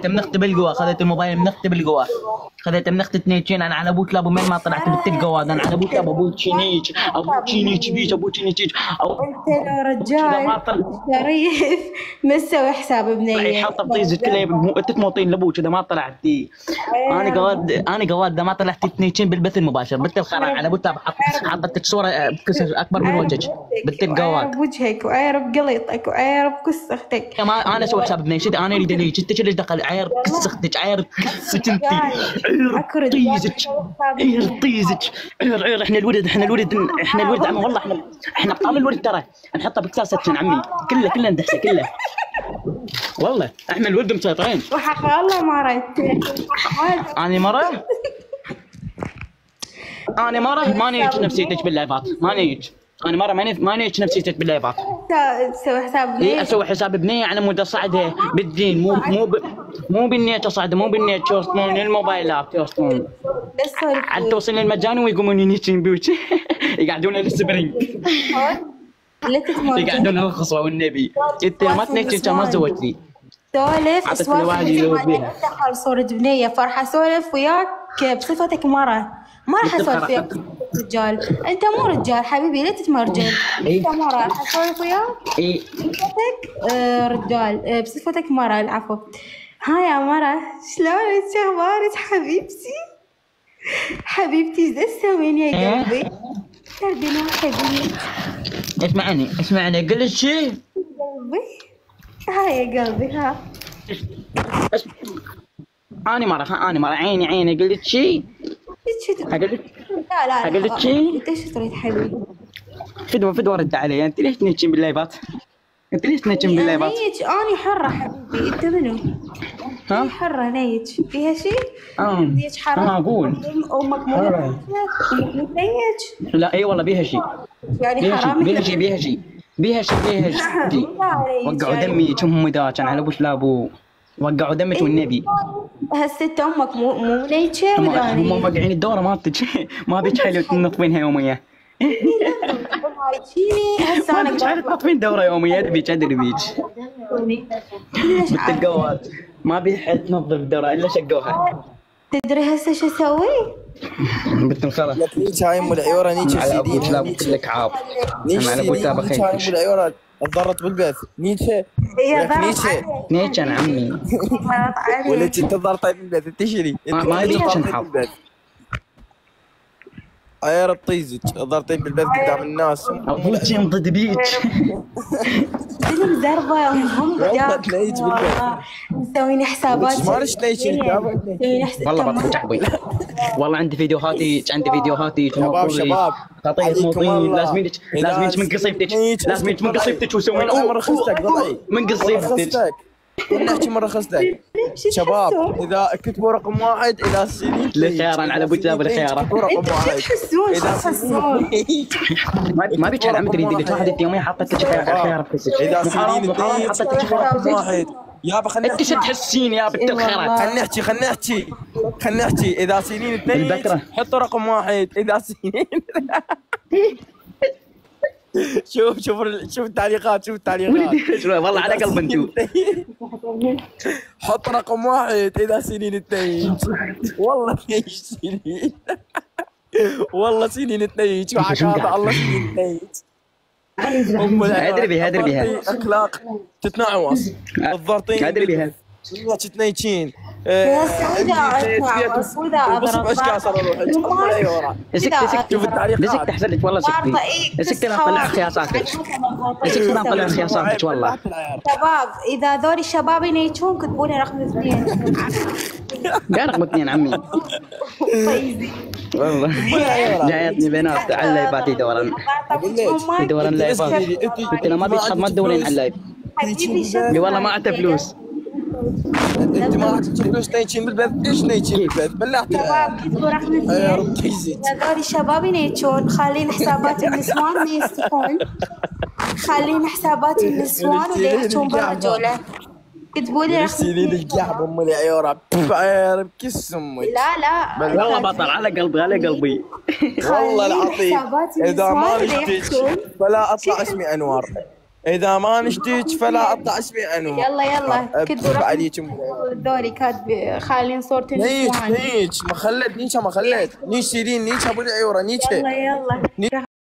خذيته من اختي بالقوه، خذيت الموبايل من اختي بالقوه، خذيته من اختي تنيتشين. انا على ابوك لابو من ما طلعت بنت القواد، انا على ابوك لابو ابو تشينيش ابو تشينيش بيش ابو تشينيش انت لو رجال شريف ما تسوي حساب بنيه حاطه بطيزك كله انت تموطين لابوك اذا ما طلعتي. انا قواد اذا ما طلعتي تنيتشين بالبث المباشر بنت الخرا على ابوك حطيتك صوره بكسر اكبر من وجهك بنت القواد. وعيرب وجهك وعيرب قليطك وعيرب كس اختك. ما انا اسوي حساب بنيشد، انا اريد ليش انت ليش دخل عير كس اختك عير كسك انت عير طيزك عير طيزك عير احنا الولد عمي والله احنا ابطال الولد ترى نحطه بكساستنا عمي كله ندحسه كله والله احنا الولد مسيطرين. وحق الله ما رأيت انا مره ما نيجي نفسيتك باللايفات ما نيجي. انا مره ما نيجي نفسيتك باللايفات. تسوي حساب بنيه؟ اي اسوي حساب بنيه على مود اصعدها بالدين مو بالنيت اصعدها مو بالنيت يوصلون الموبايلات يوصلون عاد توصل للمجاني ويقومون ينيتشين بيوتي يقعدون السبرينج يقعدون الخصوه والنبي انت ما تنيتشين كان ما سويت سولف اسوالف دخل صورة بنيه فرحه اسولف وياك بصفتك مرة ما راح اسولف وياك رجال. انت مو رجال حبيبي لا تتمرجل. انت مرة راح اسولف وياك بصفتك رجال بصفتك مرة. العفو. ها يا مرة شلونك اخبارك حبيبتي ايش تسوين يا قلبي؟ قلبي حبيبي اسمعني قل شيء قلبي. ها يا قلبي ها أنا مرة عيني قلت شيء لا قلت شيء. انت ايش تريد حبيبي؟ فدوى رد علي. انت ليش تنيتشين باللايفات؟ انا حرة حبيبي. انت منو؟ ها؟ حرة نيج فيها شيء؟ نيج حرام؟ انا اقول امك مو نيج؟ لا اي والله بيها شيء يعني حرام بيها شيء وقعوا دمي كم ذاك على ابو شلابو وقعوا دمك والنبي. هسه امك مو نيجه ولا هم واقعين الدوره ما بيك حلو تنطفينها يوميه. هسه انا قاعد تنطفين دوره يوميه بيك ادري بيك بنت القواد ما بيحد تنظف الدوره الا شقوها. تدري هسه شو اسوي؟ بنت الخرا لك نيتش هاي ام العيوره نيتش على ابو شلابو كلك عاب. نيتش على ابو تابا هاي ام العيوره تضرت بالبث. نيتشه نيتش انا عمي ولا انت تضرت بالبث تشري ما يبيك نحط عير بطيزك ضرطين بالبث قدام الناس. ابوك ضد بيك فيلم زربه هم والله تنيج بالبث مسوين حسابات ما ليش تنيج والله بطلع ابوي والله عندي فيديوهاتي شباب تعطيك موطين لازمينك من قصيبتك وسوين مرة خستك ضلعي من قصيبتك نحكي مرة خستك. شباب اذا كتبوا رقم واحد الى سنين الخيار على ابو تلاب الخيار رقم واحد تحسون ما بيك عم تريد لك واحد يومين حطيت لك خيار بكسك اذا سنين حطيت لك رقم واحد يابا خلينا انت شو تحسين يا بنت الخيرات. خلينا نحكي اذا سنين اثنين حطوا رقم واحد. اذا سنين شوف التعليقات والله على قلب انتو حط رقم واحد اذا سنين اثنين. والله ايش سنين والله سنين اثنين وعكاظة الله سنين اثنين. ادري بها اخلاق تتنعوص الضرطين ادري بها تتنيتشين سودا اضرب شوف التعليقات لسك تحسن لك والله سكتي لسك طلع خياصاتك والله. شباب اذا ذول الشباب ينيتشون كتبوا لي رقم 2. قال رقم 2 عمي والله جايتني بنات على اللايفات يدورن لايفات قلت له ما بيك حد ما تدورين على اللايف والله ما عندها فلوس. انت ما عندك فلوس تنيتشين بالبث. ايش نيتشين بالبث بلعت شباب كتبوا رقم 2. هذول الشباب ينيتشون خالين حسابات النسوان ما يستحون خالين حسابات النسوان ولا يحجون بالرجوله. كتبوا لي رقم 2. سنين القحب ام العيوره عير بكس امك. لا والله بطل على قلبي والله العظيم اذا ما نشتج فلا اطلع اسمي انوار. اذا ما نشتيك فلا اطلع اسمي عنه. يلا كدوا عليكم الدوري كاتب خالين صورتين نيش ما خلت نيش ما خلت نيش سيرين نيش ابو العيوره نيش يلا